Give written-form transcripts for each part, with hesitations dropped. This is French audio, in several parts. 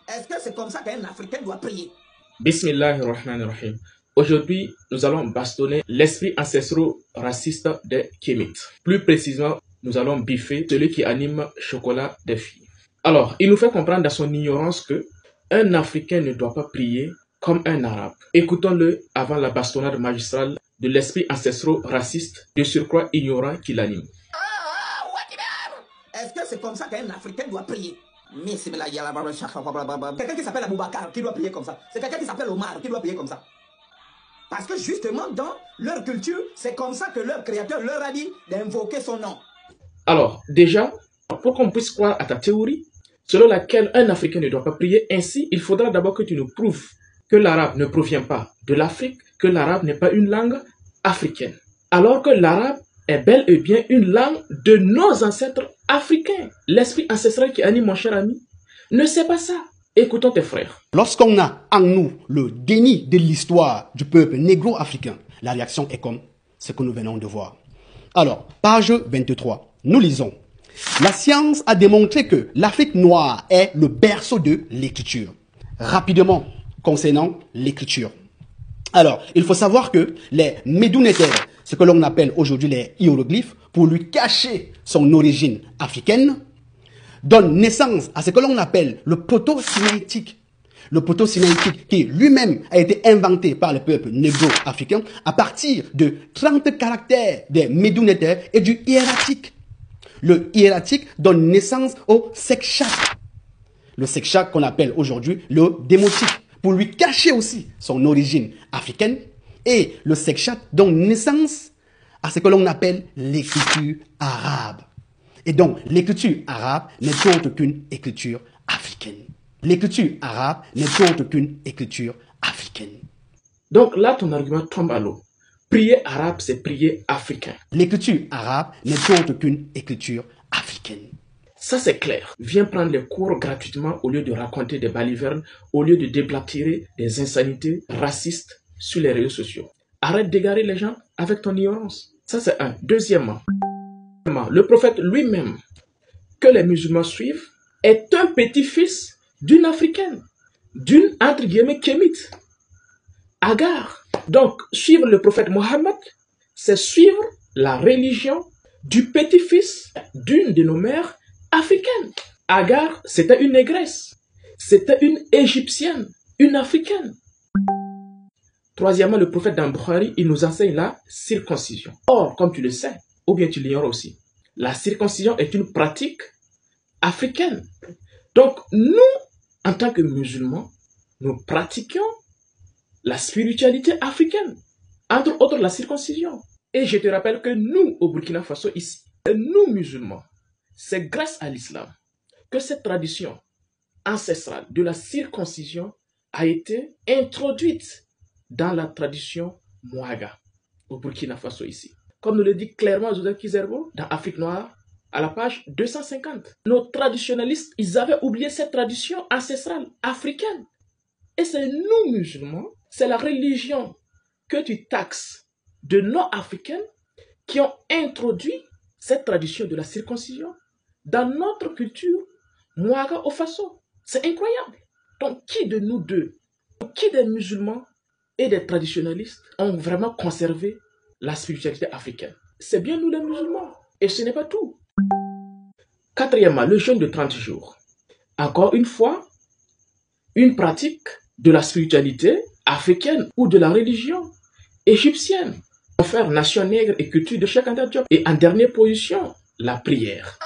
Est-ce que c'est comme ça qu'un Africain doit prier? Bismillahirrahmanirrahim. Aujourd'hui, nous allons bastonner l'esprit ancestro-raciste des Kémites. Plus précisément, nous allons biffer celui qui anime Chocolat des filles. Alors, il nous fait comprendre dans son ignorance que un Africain ne doit pas prier comme un Arabe. Écoutons-le avant la bastonnade magistrale de l'esprit ancestro-raciste, de surcroît ignorant qui l'anime. Est-ce que c'est comme ça qu'un Africain doit prier? Quelqu'un qui s'appelle Aboubakar qui doit prier comme ça. C'est quelqu'un qui s'appelle Omar qui doit prier comme ça. Parce que justement, dans leur culture, c'est comme ça que leur créateur leur a dit d'invoquer son nom. Alors, déjà, pour qu'on puisse croire à ta théorie, selon laquelle un Africain ne doit pas prier ainsi, il faudra d'abord que tu nous prouves que l'arabe ne provient pas de l'Afrique, que l'arabe n'est pas une langue africaine. Alors que l'arabe est bel et bien une langue de nos ancêtres africains. L'esprit ancestral qui anime mon cher ami ne sait pas ça. Écoutons tes frères. Lorsqu'on a en nous le déni de l'histoire du peuple négro-africain, la réaction est comme ce que nous venons de voir. Alors, page 23, nous lisons. La science a démontré que l'Afrique noire est le berceau de l'écriture. Rapidement, concernant l'écriture. Alors, il faut savoir que les Médounétaires, ce que l'on appelle aujourd'hui les hiéroglyphes, pour lui cacher son origine africaine, donne naissance à ce que l'on appelle le proto-sinaïtique. Le proto-sinaïtique qui lui-même a été inventé par le peuple négro-africain à partir de 30 caractères des Médounétaires et du hiératique. Le hiératique donne naissance au sekchak. Le sekchak qu'on appelle aujourd'hui le démotique, pour lui cacher aussi son origine africaine. Et le sekchak donne naissance à ce que l'on appelle l'écriture arabe. Et donc, l'écriture arabe n'est autre qu'une écriture africaine. L'écriture arabe n'est autre qu'une écriture africaine. Donc là, ton argument tombe à l'eau. Prier arabe, c'est prier africain. L'écriture arabe n'est autre qu'une écriture africaine. Ça, c'est clair. Viens prendre les cours gratuitement au lieu de raconter des balivernes, au lieu de déblatérer des insanités racistes sur les réseaux sociaux. Arrête d'égarer les gens avec ton ignorance. Ça, c'est un. Deuxièmement, le prophète lui-même, que les musulmans suivent, est un petit-fils d'une africaine, d'une, entre guillemets, kémite, Agar. Donc, suivre le prophète Mohammed, c'est suivre la religion du petit-fils d'une de nos mères africaines. Agar, c'était une négresse, c'était une égyptienne, une africaine. Troisièmement, le prophète dans Bukhari, il nous enseigne la circoncision. Or, comme tu le sais, ou bien tu l'ignores aussi, la circoncision est une pratique africaine. Donc, nous, en tant que musulmans, nous pratiquons la spiritualité africaine, entre autres la circoncision. Et je te rappelle que nous, au Burkina Faso, ici, nous musulmans, c'est grâce à l'islam que cette tradition ancestrale de la circoncision a été introduite dans la tradition Mouaga, au Burkina Faso ici. Comme nous le dit clairement Joseph Kizerbo dans Afrique noire, à la page 250. Nos traditionalistes, ils avaient oublié cette tradition ancestrale africaine. Et c'est nous musulmans, c'est la religion que tu taxes de non-africaines qui ont introduit cette tradition de la circoncision dans notre culture Mouaga au Faso. C'est incroyable. Donc qui de nous deux, qui des musulmans et des traditionalistes ont vraiment conservé la spiritualité africaine? C'est bien nous les musulmans. Et ce n'est pas tout. Quatrièmement, le jeûne de 30 jours. Encore une fois, une pratique de la spiritualité africaine ou de la religion égyptienne. Faire nation nègre et culture de Cheikh Anta Diop. Et en dernière position, la prière.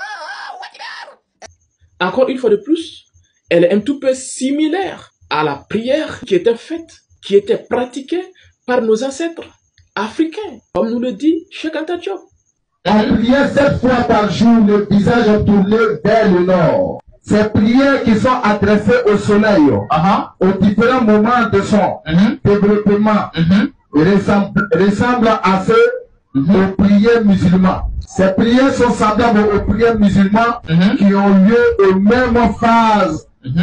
Encore une fois de plus, elle est un tout peu similaire à la prière qui était faite, qui était pratiquée par nos ancêtres africains, comme nous le dit Cheikh Anta Diop. On priait 7 fois par jour, le visage tourné vers le nord. Ces prières qui sont adressées au soleil, aux différents moments de son développement, ressemblent à ceux aux prières musulmanes. Ces prières sont semblables aux prières musulmanes qui ont lieu aux mêmes phases, mais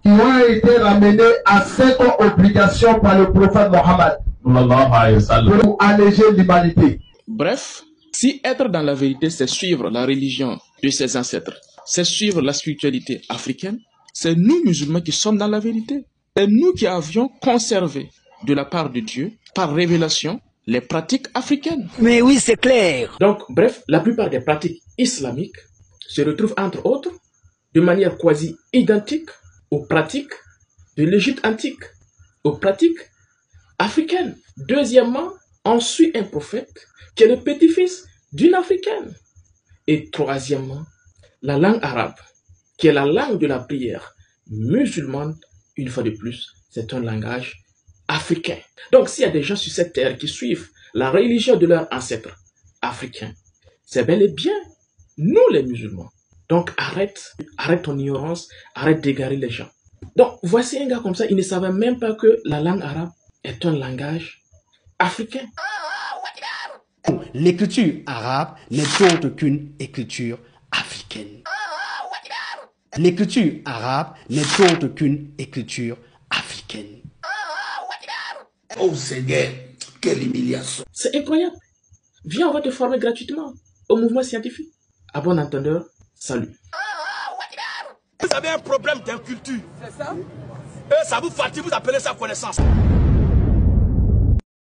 qui ont été ramenées à cette obligation par le prophète Mohammed pour alléger l'humanité. Bref, si être dans la vérité, c'est suivre la religion de ses ancêtres. C'est suivre la spiritualité africaine. C'est nous, musulmans, qui sommes dans la vérité. C'est nous qui avions conservé, de la part de Dieu, par révélation, les pratiques africaines. Mais oui, c'est clair. Donc, bref, la plupart des pratiques islamiques se retrouvent, entre autres, de manière quasi identique aux pratiques de l'Égypte antique, aux pratiques africaines. Deuxièmement, on suit un prophète qui est le petit-fils d'une africaine. Et troisièmement, la langue arabe, qui est la langue de la prière musulmane, une fois de plus, c'est un langage africain. Donc, s'il y a des gens sur cette terre qui suivent la religion de leurs ancêtres africains, c'est bel et bien nous les musulmans. Donc, arrête ton ignorance, arrête d'égarer les gens. Donc, voici un gars comme ça, il ne savait même pas que la langue arabe est un langage africain. L'écriture arabe n'est autre qu'une écriture africaine. L'écriture arabe n'est autre qu'une écriture africaine. Oh Seigneur, quelle humiliation. C'est incroyable. Viens, on va te former gratuitement au mouvement scientifique. À bon entendeur, salut. Vous avez un problème d'inculture. C'est ça? Et ça vous fatigue, vous appelez ça connaissance.